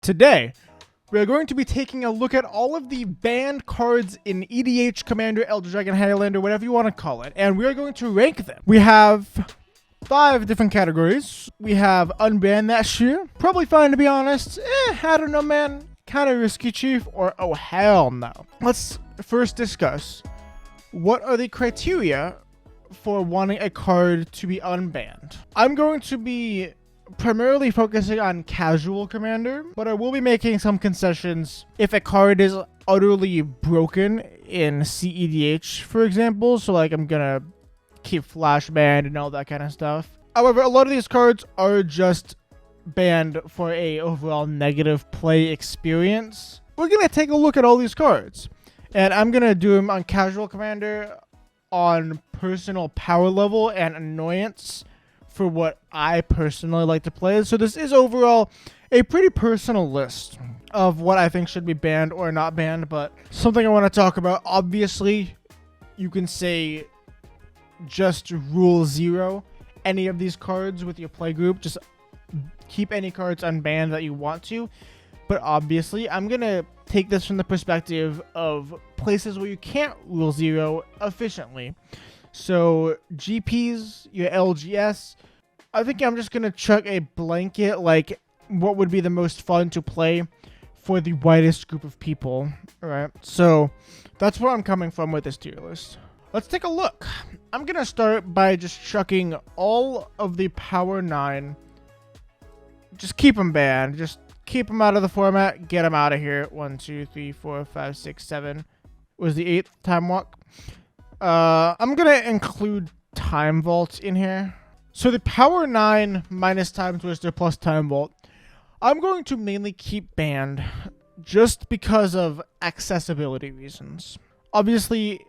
Today, we are going to be taking a look at all of the banned cards in EDH, Commander, Elder Dragon, Highlander, whatever you want to call it, and we are going to rank them. We have 5 different categories. We have unbanned that year. Probably fine, to be honest. I don't know, man. Kind of risky, Chief, or oh hell no. Let's first discuss what are the criteria for wanting a card to be unbanned. I'm going to be primarily focusing on casual Commander, but I will be making some concessions if a card is utterly broken in CEDH, for example. So like I'm gonna keep Flash banned and all that kind of stuff. However, a lot of these cards are just banned for a overall negative play experience. We're gonna take a look at all these cards, and I'm gonna do them on casual Commander, on personal power level and annoyance for what I personally like to play. So this is overall a pretty personal list of what I think should be banned or not banned, but something I want to talk about. Obviously, you can say just rule 0 any of these cards with your play group. Just keep any cards unbanned that you want to. But obviously, I'm going to take this from the perspective of places where you can't rule 0 efficiently. So GPs, your LGS, I think I'm just going to chuck a blanket, like what would be the most fun to play for the widest group of people. All right. So that's where I'm coming from with this tier list. Let's take a look. I'm going to start by just chucking all of the Power 9. Just keep them banned. Just keep them out of the format. Get them out of here. 1, 2, 3, 4, 5, 6, 7. Was the 8th Time Walk. I'm going to include Time Vault in here. So the Power 9 minus Time Twister plus Time Vault, I'm going to mainly keep banned just because of accessibility reasons. Obviously, if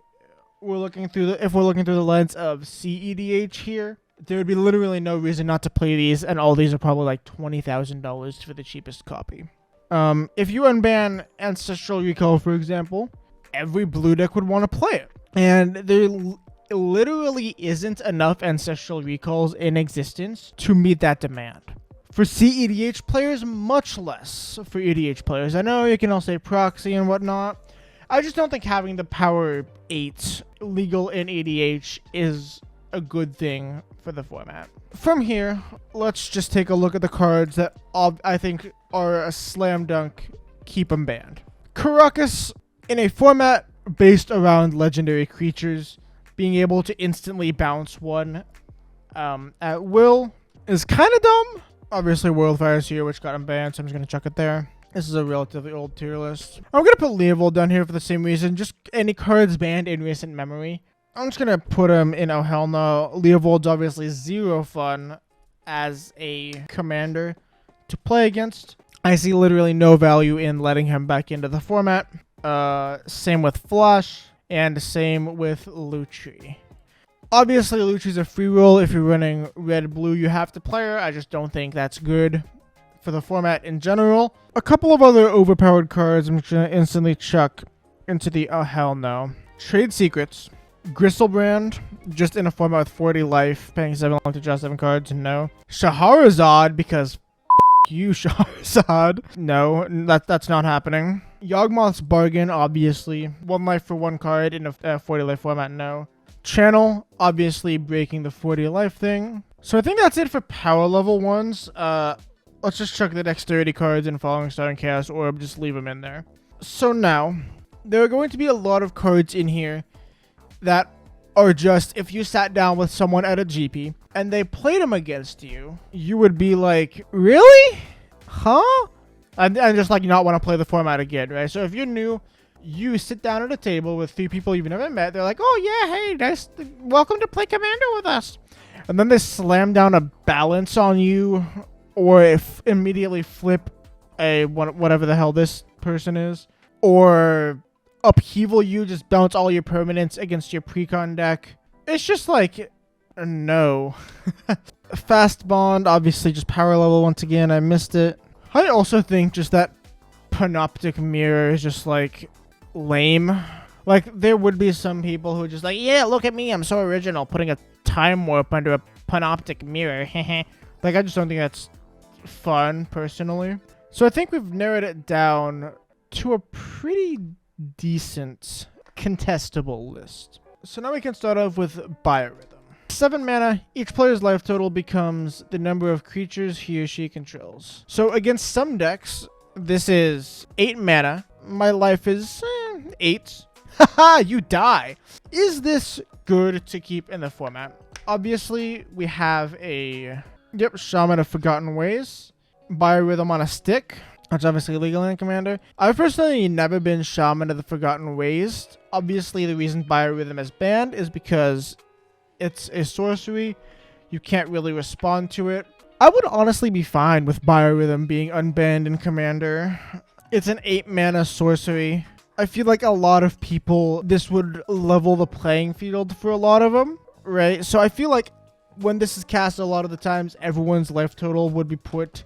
we're looking through the lens of CEDH here, there would be literally no reason not to play these, and all these are probably like $20,000 for the cheapest copy. If you unban Ancestral Recall, for example, every blue deck would want to play it. And there literally isn't enough Ancestral Recalls in existence to meet that demand. For CEDH players, much less for EDH players. I know you can all say proxy and whatnot. I just don't think having the Power 8 legal in EDH is a good thing for the format. From here, let's just take a look at the cards that I think are a slam dunk. Keep them banned. Karakas, in a format based around legendary creatures, being able to instantly bounce one at will is kind of dumb. Obviously, Worldfire's here, which got him banned, so I'm just going to chuck it there. This is a relatively old tier list. I'm going to put Leovold down here for the same reason. Just any cards banned in recent memory. I'm just going to put him in oh hell no. Leovold's obviously 0 fun as a commander to play against. I see literally no value in letting him back into the format. Same with Flash, and same with Lutri. Obviously, Lutri's a free roll. If you're running red-blue, you have to play her. I just don't think that's good for the format in general. A couple of other overpowered cards I'm just going to instantly chuck into the oh hell no. Trade Secrets. Gristlebrand, just in a format with 40 life, paying 7 life to draw 7 cards, no. Shahrazad, because you, Shahrazad. No, that's not happening. Yawgmoth's Bargain, obviously. 1 life for 1 card in a 40 life format, no. Channel, obviously breaking the 40 life thing. So I think that's it for power level ones. Let's just chuck the next 30 cards in Following Star and Chaos Orb, just leave them in there. So now, there are going to be a lot of cards in here that are just, if you sat down with someone at a GP and they played them against you, you would be like, really? Huh? And just like not want to play the format again, right? So if you're new, you sit down at a table with 3 people you've never met. They're like, oh yeah, hey, nice, welcome to play Commander with us. And then they slam down a balance on you, or if immediately flip a whatever the hell this person is, or upheaval you, just bounce all your permanents against your precon deck. It's just like, no. Fast Bond, obviously just power level once again. I missed it. I also think just that Panoptic Mirror is just like lame. Like there would be some people who are just like, yeah, look at me, I'm so original, putting a time warp under a Panoptic Mirror. Like I just don't think that's fun personally. So I think we've narrowed it down to a pretty decent contestable list. So now we can start off with Biorhythm. 7 mana, each player's life total becomes the number of creatures he or she controls. So against some decks, this is 8 mana. My life is 8. Haha, you die. Is this good to keep in the format? Obviously, we have a Shaman of Forgotten Ways, Biorhythm on a stick, which is obviously legal in Commander. I've personally never been Shaman of the Forgotten Ways. Obviously, the reason Biorhythm is banned is because it's a sorcery. You can't really respond to it. I would honestly be fine with Biorhythm being unbanned in Commander. It's an 8 mana sorcery. I feel like a lot of people, this would level the playing field for a lot of them, right? So I feel like when this is cast, a lot of the times, everyone's life total would be put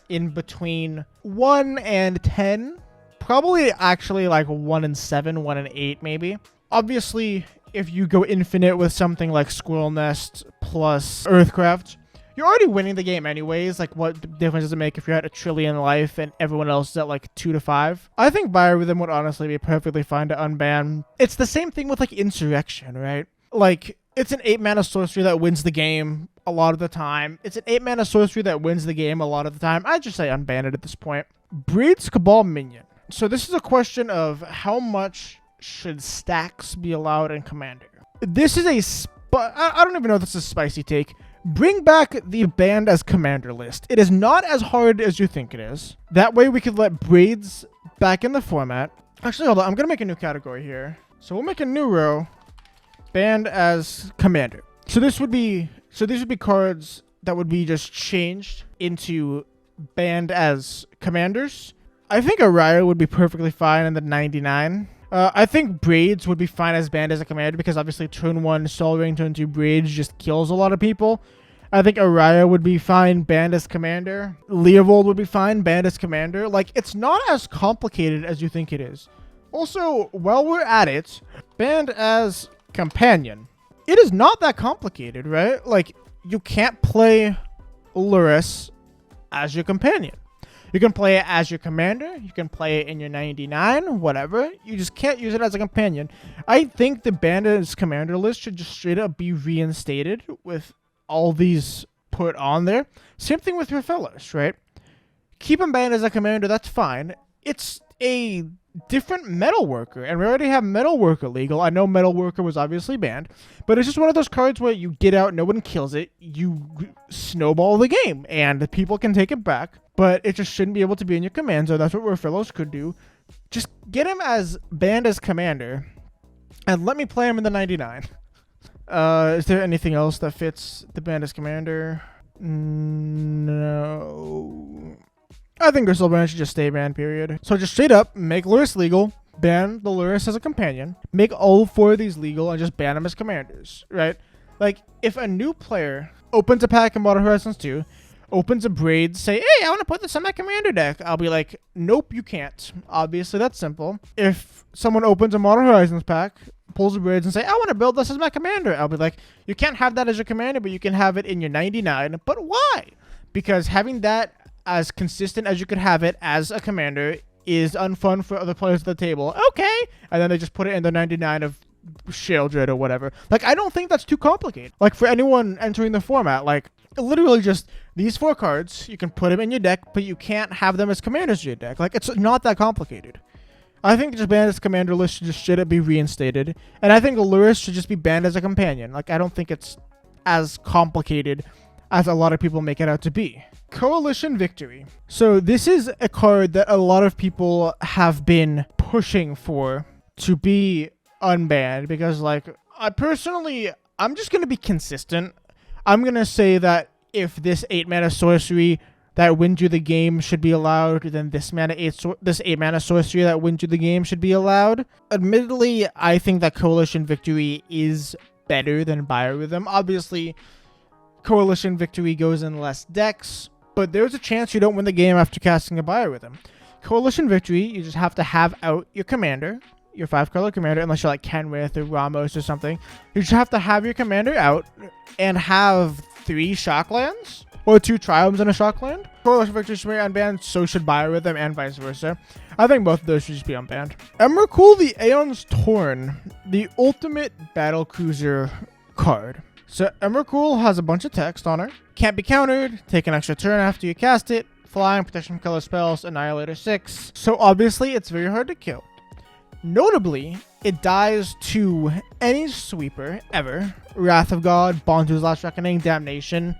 in between 1 and 10. Probably actually like 1 and 7, 1 and 8 maybe. Obviously, if you go infinite with something like Squirrel Nest plus Earthcraft, you're already winning the game anyways. Like, what difference does it make if you're at 1 trillion life and everyone else is at like 2 to 5? I think Biorhythm would honestly be perfectly fine to unban. It's the same thing with like Insurrection, right? Like, it's an 8 mana sorcery that wins the game a lot of the time. It's an 8 mana sorcery that wins the game a lot of the time. I'd just say unban it at this point. Breeds Cabal Minion. So this is a question of how much should stacks be allowed in Commander. This is I don't even know if this is a spicy take. Bring back the banned as Commander list. It is not as hard as you think it is. That way we could let Braids back in the format. Actually, hold on. I'm going to make a new category here. So we'll make a new row. Banned as Commander. So these would be cards that would be just changed into banned as Commanders. I think Araya would be perfectly fine in the 99. I think Braids would be fine as banned as a Commander because obviously turn 1 Sol Ring, turn 2 Braids just kills a lot of people. I think Araya would be fine banned as Commander. Leovold would be fine banned as Commander. Like, it's not as complicated as you think it is. Also, while we're at it, banned as Companion. It is not that complicated, right? Like, you can't play Lurrus as your Companion. You can play it as your Commander. You can play it in your 99, whatever. You just can't use it as a Companion. I think the banned as Commander list should just straight up be reinstated with all these put on there. Same thing with Rafellos, right? Keep him banned as a Commander, that's fine. It's a different Metalworker, and we already have Metalworker legal. I know Metalworker was obviously banned, but it's just one of those cards where you get out, no one kills it, you snowball the game, and people can take it back, but it just shouldn't be able to be in your command zone. That's what Rafellos could do. Just get him as banned as Commander, and let me play him in the 99. Is there anything else that fits the banned as Commander? No. I think Gristlebrand should just stay banned, period. So just straight up, make Lurrus legal, ban the Lurrus as a Companion, make all 4 of these legal, and just ban them as Commanders, right? Like, if a new player opens a pack in Modern Horizons 2, opens a Braid, say, hey, I want to put this on my Commander deck, I'll be like, nope, you can't. Obviously, that's simple. If someone opens a Modern Horizons pack, pulls a Braids, and say, I want to build this as my Commander, I'll be like, you can't have that as your Commander, but you can have it in your 99. But why? Because having that as consistent as you could have it as a Commander is unfun for other players at the table. Okay. And then they just put it in the 99 of Sheoldred or whatever. Like, I don't think that's too complicated. Like, for anyone entering the format, like, literally just these 4 cards, you can put them in your deck, but you can't have them as Commanders in your deck. Like, it's not that complicated. I think just banned as Commander list should just straight up be reinstated. And I think Lurrus should just be banned as a Companion. Like, I don't think it's as complicated as a lot of people make it out to be. Coalition Victory. So this is a card that a lot of people have been pushing for to be unbanned because, like, I'm just going to be consistent. I'm going to say that if this 8 mana sorcery that wins you the game should be allowed, then this 8 mana sorcery that wins you the game should be allowed. Admittedly, I think that Coalition Victory is better than Biorhythm. Obviously, Coalition Victory goes in less decks, but there's a chance you don't win the game after casting a Biorhythm. Coalition Victory, you just have to have out your Commander, your 5-color Commander, unless you're like Kenrith or Ramos or something. You just have to have your Commander out and have 3 Shocklands or 2 Triumphs in a Shockland. Correlation Victory should be unbanned, so should Biorhythm, and vice versa. I think both of those should just be unbanned. Emrakul, the Aeon's Torn, the ultimate battlecruiser card. So Emrakul has a bunch of text on her. Can't be countered, take an extra turn after you cast it, flying, protection from color spells, Annihilator 6. So obviously it's very hard to kill. Notably, it dies to any sweeper ever. Wrath of God, Bondu's Last Reckoning, Damnation.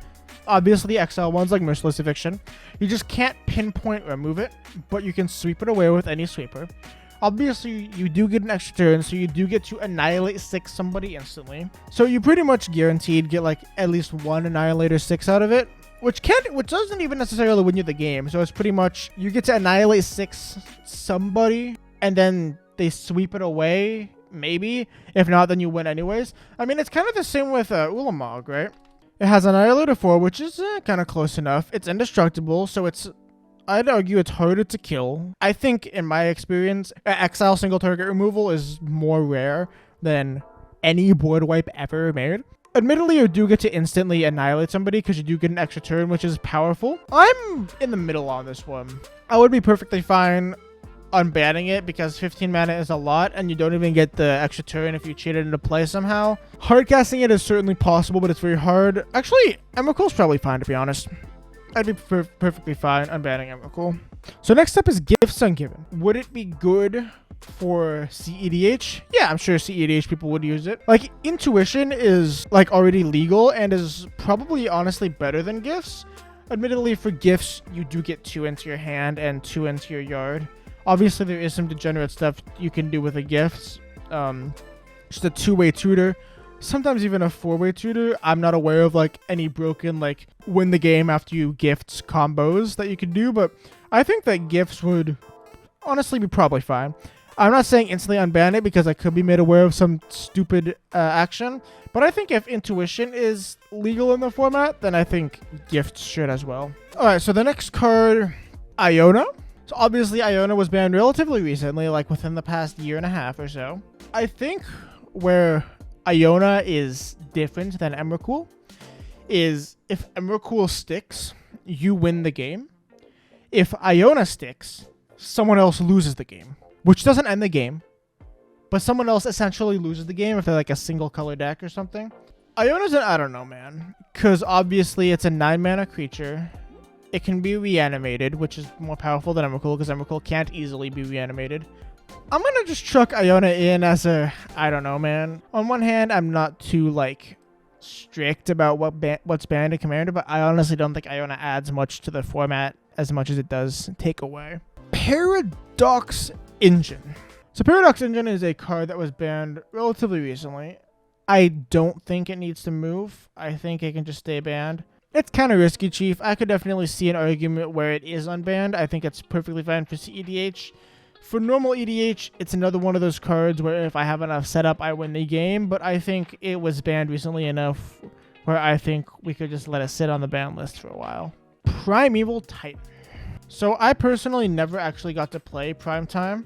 Obviously XL ones like Merciless Eviction. You just can't pinpoint or remove it, but you can sweep it away with any sweeper. Obviously, you do get an extra turn, so you do get to Annihilate 6 somebody instantly. So you pretty much guaranteed get like at least 1 Annihilator 6 out of it, which doesn't even necessarily win you the game. So it's pretty much you get to Annihilate 6 somebody, and then they sweep it away, maybe. If not, then you win anyways. I mean, it's kind of the same with Ulamog, right? It has Annihilator 4, which is kind of close enough. It's indestructible, so I'd argue it's harder to kill. I think, in my experience, Exile single target removal is more rare than any board wipe ever made. Admittedly, you do get to instantly annihilate somebody because you do get an extra turn, which is powerful. I'm in the middle on this one. I would be perfectly fine unbanning it because 15 mana is a lot and you don't even get the extra turn if you cheat it into play somehow. Hardcasting it is certainly possible, but it's very hard. Actually, Emrakul's probably fine, to be honest. I'd be perfectly fine unbanning Emrakul. So next up is Gifts Ungiven. Would it be good for CEDH? Yeah, I'm sure CEDH people would use it. Like, Intuition is like already legal and is probably honestly better than Gifts. Admittedly, for Gifts, you do get 2 into your hand and 2 into your yard. Obviously, there is some degenerate stuff you can do with the Gifts. Just a 2-way tutor. Sometimes even a 4-way tutor. I'm not aware of like any broken like win the game after you gifts combos that you could do, but I think that Gifts would honestly be probably fine. I'm not saying instantly unban it because I could be made aware of some stupid action, but I think if Intuition is legal in the format, then I think Gifts should as well. Alright, so the next card, Iona. So obviously Iona was banned relatively recently, like within the past year and a half or so. I think where Iona is different than Emrakul is if Emrakul sticks, you win the game. If Iona sticks, someone else loses the game, which doesn't end the game, but someone else essentially loses the game if they're like a single color deck or something. Iona's I don't know, man, because obviously it's a 9 mana creature. It can be reanimated, which is more powerful than Emrakul because Emrakul can't easily be reanimated. I'm gonna just chuck Iona in as I don't know, man. On one hand, I'm not too like strict about what's banned in Commander, but I honestly don't think Iona adds much to the format as much as it does take away. Paradox Engine. So Paradox Engine is a card that was banned relatively recently. I don't think it needs to move. I think it can just stay banned. It's kind of risky, Chief. I could definitely see an argument where it is unbanned. I think it's perfectly fine for CEDH. For normal EDH, it's another one of those cards where if I have enough setup, I win the game, but I think it was banned recently enough where I think we could just let it sit on the ban list for a while. Primeval Titan. So I personally never actually got to play Primetime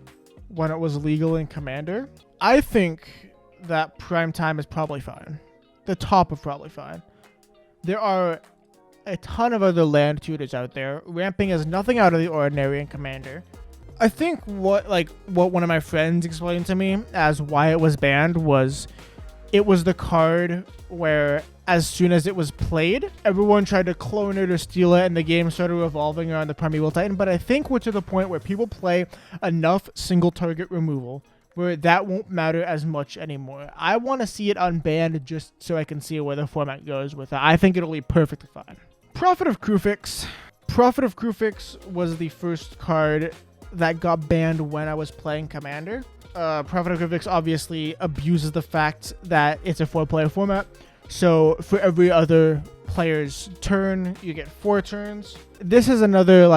when it was legal in Commander. I think that Primetime is probably fine. The top of probably fine. There are a ton of other land tutors out there. Ramping is nothing out of the ordinary in Commander. I think what one of my friends explained to me as why it was banned was it was the card where as soon as it was played, everyone tried to clone it or steal it and the game started revolving around the Primeval Titan. But I think we're to the point where people play enough single target removal where that won't matter as much anymore. I want to see it unbanned just so I can see where the format goes with it. I think it'll be perfectly fine. Prophet of Krufix. Prophet of Krufix was the first card that got banned when I was playing Commander. Prophet of Krufix obviously abuses the fact that it's a 4-player format. So for every other player's turn, you get 4 turns. This is another,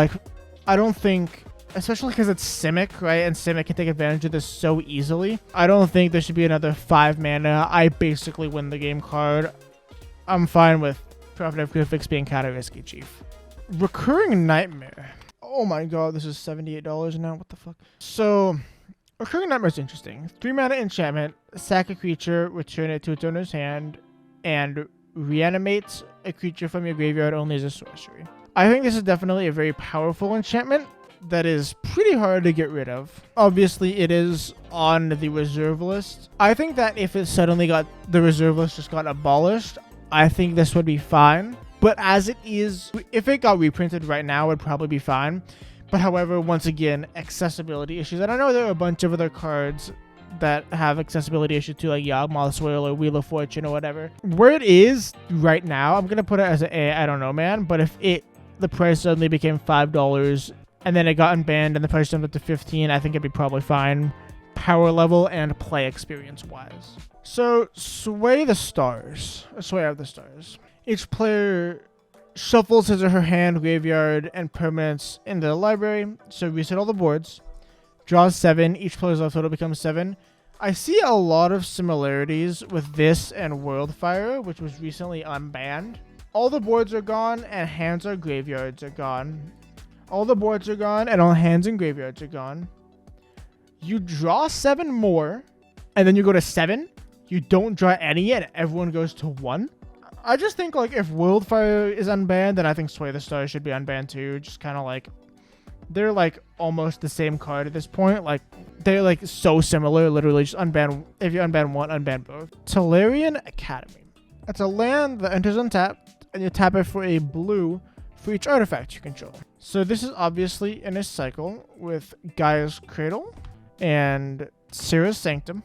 I don't think, especially because it's Simic, right? And Simic can take advantage of this so easily. I don't think there should be another 5 mana. I basically win the game card. I'm fine with Prophet of Krufix being kind of risky, Chief. Recurring Nightmare. Oh my god, this is $78 now. What the fuck? So, Recurring Nightmare is interesting. 3 mana enchantment, sack a creature, return it to its owner's hand, and reanimate a creature from your graveyard only as a sorcery. I think this is definitely a very powerful enchantment that is pretty hard to get rid of. Obviously, it is on the reserve list. I think that if it suddenly the reserve list just got abolished, I think this would be fine. But as it is, if it got reprinted right now, it would probably be fine. But however, once again, accessibility issues. And I know there are a bunch of other cards that have accessibility issues too, like Yawgmoth's Will or Wheel of Fortune or whatever. Where it is right now, I'm going to put it as an A, I don't know, man. But if the price suddenly became $5 and then it got unbanned and the price jumped up to $15, I think it'd be probably fine, power level and play experience wise. So, Sway of the Stars. Each player shuffles his or her hand, graveyard, and permanents into the library. So reset all the boards. Draws 7. Each player's life total becomes 7. I see a lot of similarities with this and Worldfire, which was recently unbanned. All the boards are gone and hands or graveyards are gone. All the boards are gone and all hands and graveyards are gone. You draw 7 more, and then you go to 7. You don't draw any, and everyone goes to 1. I just think, like, if Worldfire is unbanned, then I think Sway the Stars should be unbanned too. Just kind of like, they're like almost the same card at this point. Like, they're like so similar. Literally, just unban. If you unban one, unban both. Tolarian Academy. It's a land that enters untapped, and you tap it for a blue for each artifact you control. So this is obviously in a cycle with Gaia's Cradle and Sarah's Sanctum.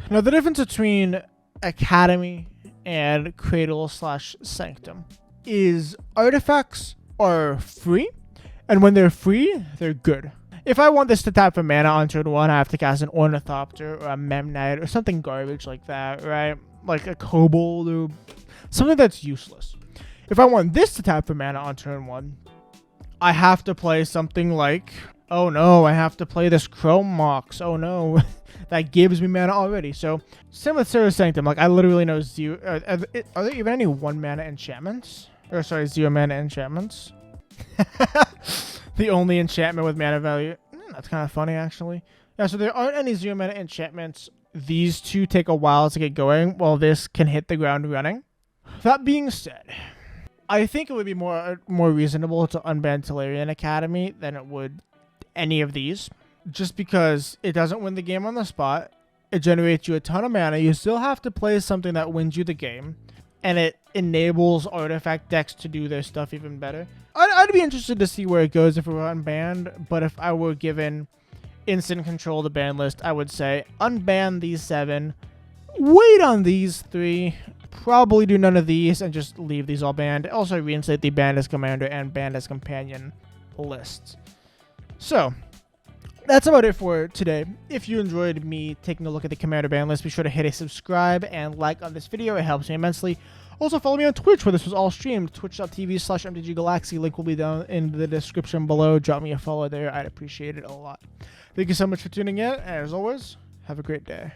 Now the difference between Academy and Cradle/Sanctum is artifacts are free, and when they're free, they're good. If I want this to tap for mana on turn 1, I have to cast an Ornithopter or a Memnite or something garbage like that, right? Like a Kobold or something that's useless. If I want this to tap for mana on turn 1, I have to play something like, oh no, I have to play this Chrome Mox. Oh no, that gives me mana already. So, same with Sarah's Sanctum. Like, I literally know zero. Are there even any 1 mana enchantments? Or, sorry, 0 mana enchantments? The only enchantment with mana value. That's kind of funny, actually. Yeah, so there aren't any 0 mana enchantments. These two take a while to get going, while this can hit the ground running. That being said, I think it would be more reasonable to unban Tolarian Academy than it would any of these, just because it doesn't win the game on the spot. It generates you a ton of mana. You still have to play something that wins you the game, and it enables artifact decks to do their stuff even better. I'd be interested to see where it goes if it were unbanned, but if I were given instant control of the ban list, I would say unban these 7, wait on these 3, probably do none of these, and just leave these all banned. Also reinstate the banned as commander and banned as companion lists. So, that's about it for today. If you enjoyed me taking a look at the commander ban list, be sure to hit a subscribe and like on this video. It helps me immensely. Also, follow me on Twitch, where this was all streamed. Twitch.tv/MtgGalaxy. Link will be down in the description below. Drop me a follow there. I'd appreciate it a lot. Thank you so much for tuning in. And as always, have a great day.